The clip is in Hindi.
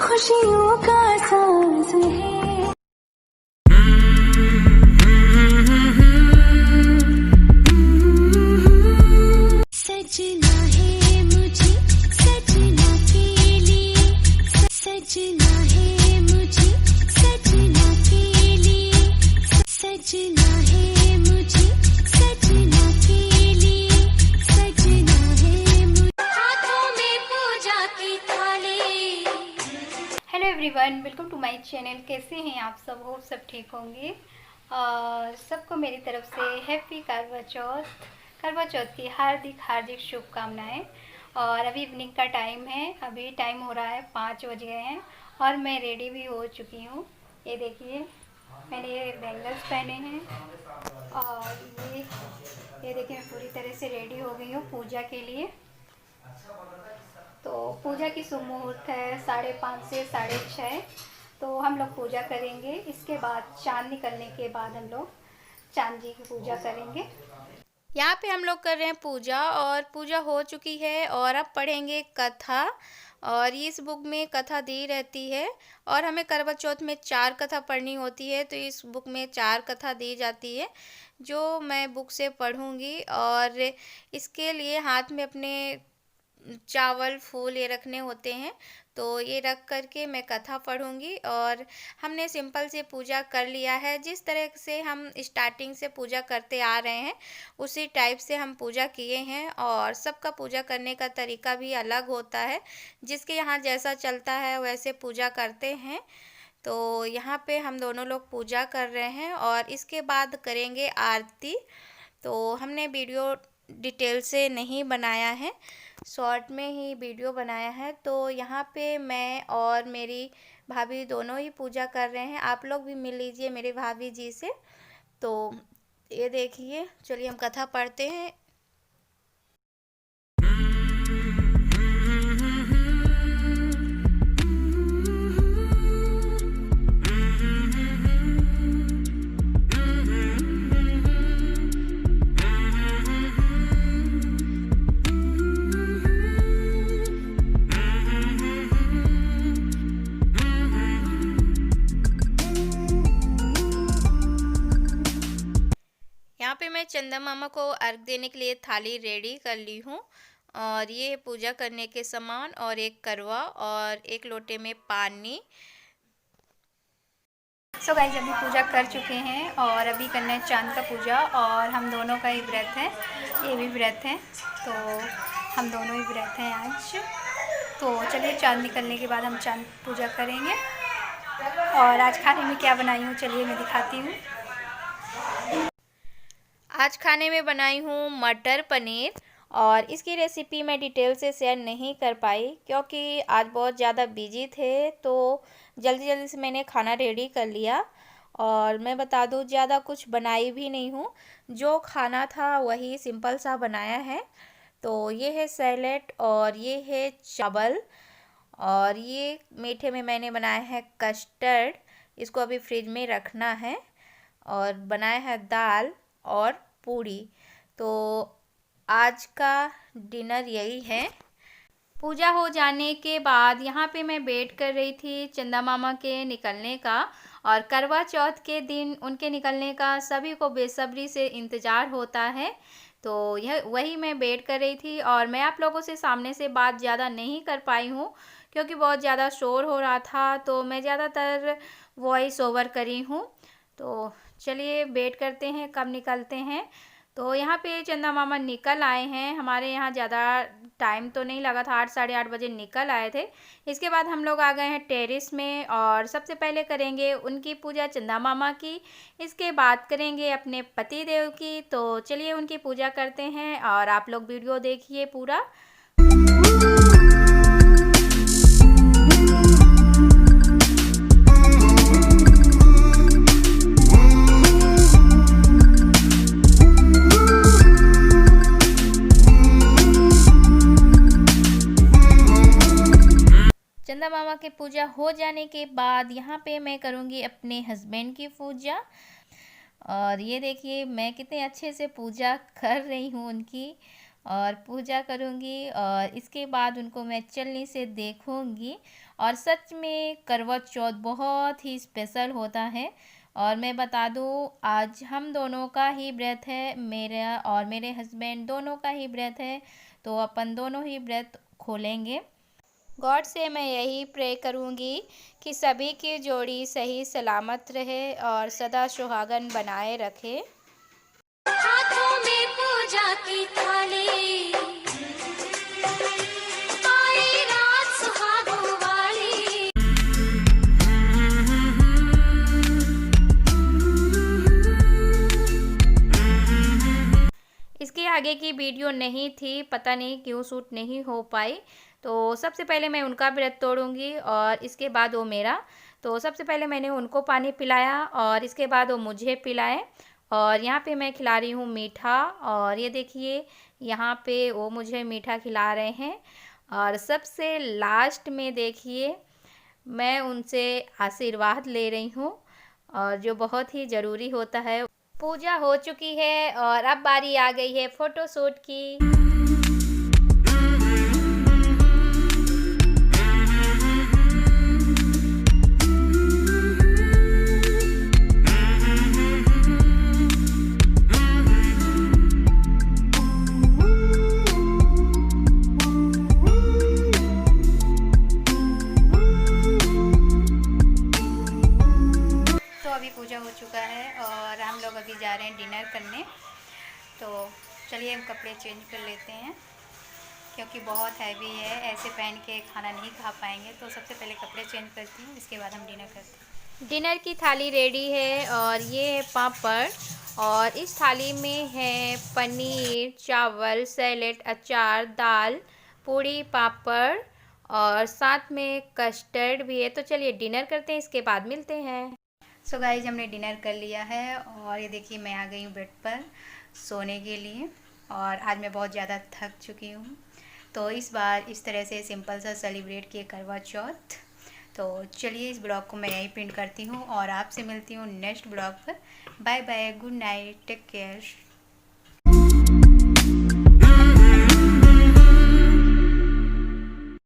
खुशियों का साज है। सजना है मुझे सजना के लिए, सजना है मुझे सजना के लिए, सजना है मुझे सजना के लिए, सजना है मुझे हाथों में पूजा की थाली। Hello everyone, welcome to my channel. कैसे हैं आप सब? हो सब ठीक होंगे। सबको मेरी तरफ से हैप्पी करवा चौथ की हार्दिक शुभकामनाएं। और अभी इवनिंग का टाइम है, अभी टाइम हो रहा है 5 बज गए हैं और मैं रेडी भी हो चुकी हूँ। ये देखिए, मैंने ये बैंगल्स पहने हैं और ये देखिए मैं पूरी तरह से रेडी हो गई हूँ पूजा के लिए। तो पूजा की शुभ मुहूर्त है 5:30 से 6:30, तो हम लोग पूजा करेंगे। इसके बाद चांद निकलने के बाद हम लोग चांद जी की पूजा करेंगे। यहाँ पे हम लोग कर रहे हैं पूजा, और पूजा हो चुकी है और अब पढ़ेंगे कथा। और इस बुक में कथा दी रहती है और हमें करवा चौथ में 4 कथा पढ़नी होती है, तो इस बुक में 4 कथा दी जाती है जो मैं बुक से पढ़ूंगी। और इसके लिए हाथ में अपने चावल फूल ये रखने होते हैं, तो ये रख करके मैं कथा पढ़ूंगी। और हमने सिंपल से पूजा कर लिया है, जिस तरह से हम स्टार्टिंग से पूजा करते आ रहे हैं उसी टाइप से हम पूजा किए हैं। और सबका पूजा करने का तरीका भी अलग होता है, जिसके यहाँ जैसा चलता है वैसे पूजा करते हैं। तो यहाँ पे हम दोनों लोग पूजा कर रहे हैं और इसके बाद करेंगे आरती। तो हमने वीडियो डिटेल से नहीं बनाया है, शॉर्ट में ही वीडियो बनाया है। तो यहाँ पे मैं और मेरी भाभी दोनों ही पूजा कर रहे हैं। आप लोग भी मिल लीजिए मेरे भाभी जी से। तो ये देखिए, चलिए हम कथा पढ़ते हैं। यहाँ पे मैं चंदा मामा को अर्घ देने के लिए थाली रेडी कर ली हूँ। और ये पूजा करने के सामान, और एक करवा और एक लोटे में पानी। सो गाइस, अभी पूजा कर चुके हैं और अभी करना है चांद का पूजा। और हम दोनों का ही व्रत है, ये भी व्रत है, तो हम दोनों ही व्रत हैं आज। तो चलिए चांद निकलने के बाद हम चांद पूजा करेंगे। और आज खाने में क्या बनाई हूँ चलिए मैं दिखाती हूँ। आज खाने में बनाई हूँ मटर पनीर, और इसकी रेसिपी मैं डिटेल से शेयर नहीं कर पाई क्योंकि आज बहुत ज़्यादा बिजी थे, तो जल्दी से मैंने खाना रेडी कर लिया। और मैं बता दूँ, ज़्यादा कुछ बनाई भी नहीं हूँ, जो खाना था वही सिंपल सा बनाया है। तो ये है सैलेड और ये है चावल, और ये मीठे में मैंने बनाया है कस्टर्ड, इसको अभी फ्रिज में रखना है। और बनाया है दाल और पूड़ी। तो आज का डिनर यही है। पूजा हो जाने के बाद यहाँ पे मैं वेट कर रही थी चंदा मामा के निकलने का, और करवा चौथ के दिन उनके निकलने का सभी को बेसब्री से इंतज़ार होता है। तो यह वही मैं वेट कर रही थी। और मैं आप लोगों से सामने से बात ज़्यादा नहीं कर पाई हूँ क्योंकि बहुत ज़्यादा शोर हो रहा था, तो मैं ज़्यादातर वॉइस ओवर करी हूँ। तो चलिए वेट करते हैं कब निकलते हैं। तो यहाँ पे चंदा मामा निकल आए हैं। हमारे यहाँ ज़्यादा टाइम तो नहीं लगा था, 8 साढ़े 8 बजे निकल आए थे। इसके बाद हम लोग आ गए हैं टेरेस में, और सबसे पहले करेंगे उनकी पूजा चंदा मामा की, इसके बाद करेंगे अपने पति देव की। तो चलिए उनकी पूजा करते हैं और आप लोग वीडियो देखिए पूरा। चंदा मामा की पूजा हो जाने के बाद यहाँ पे मैं करूँगी अपने हस्बैंड की पूजा। और ये देखिए मैं कितने अच्छे से पूजा कर रही हूँ उनकी, और पूजा करूँगी और इसके बाद उनको मैं चलनी से देखूँगी। और सच में करवा चौथ बहुत ही स्पेशल होता है। और मैं बता दूँ, आज हम दोनों का ही व्रत है, मेरा और मेरे हस्बैंड दोनों का ही व्रत है, तो अपन दोनों ही व्रत खोलेंगे। गॉड से मैं यही प्रे करूँगी कि सभी की जोड़ी सही सलामत रहे और सदा सुहागन बनाए रखे। हाथों में पूजा की थाली, आई रात सुहागों वाली। इसके आगे की वीडियो नहीं थी, पता नहीं क्यों शूट नहीं हो पाई। तो सबसे पहले मैं उनका व्रत तोड़ूंगी और इसके बाद वो मेरा। तो सबसे पहले मैंने उनको पानी पिलाया और इसके बाद वो मुझे पिलाए। और यहाँ पे मैं खिला रही हूँ मीठा, और ये देखिए यहाँ पे वो मुझे मीठा खिला रहे हैं। और सबसे लास्ट में देखिए मैं उनसे आशीर्वाद ले रही हूँ, और जो बहुत ही ज़रूरी होता है। पूजा हो चुकी है और अब बारी आ गई है फोटोशूट की। तो अभी पूजा हो चुका है और हम लोग अभी जा रहे हैं डिनर करने। तो चलिए हम कपड़े चेंज कर लेते हैं, क्योंकि बहुत हैवी है, ऐसे पहन के खाना नहीं खा पाएंगे। तो सबसे पहले कपड़े चेंज करती हूँ, इसके बाद हम डिनर करते हैं। डिनर की थाली रेडी है और ये है पापड़, और इस थाली में है पनीर, चावल, सैलेड, अचार, दाल, पूड़ी, पापड़ और साथ में कस्टर्ड भी है। तो चलिए डिनर करते हैं, इसके बाद मिलते हैं। सो गाइज हमने डिनर कर लिया है और ये देखिए मैं आ गई हूँ बेड पर सोने के लिए। और आज मैं बहुत ज़्यादा थक चुकी हूँ, तो इस बार इस तरह से सिंपल सा सेलिब्रेट किए करवा चौथ। तो चलिए इस ब्लॉग को मैं यहीं पिन करती हूँ और आपसे मिलती हूँ नेक्स्ट ब्लॉग पर। Bye bye, good night, take care.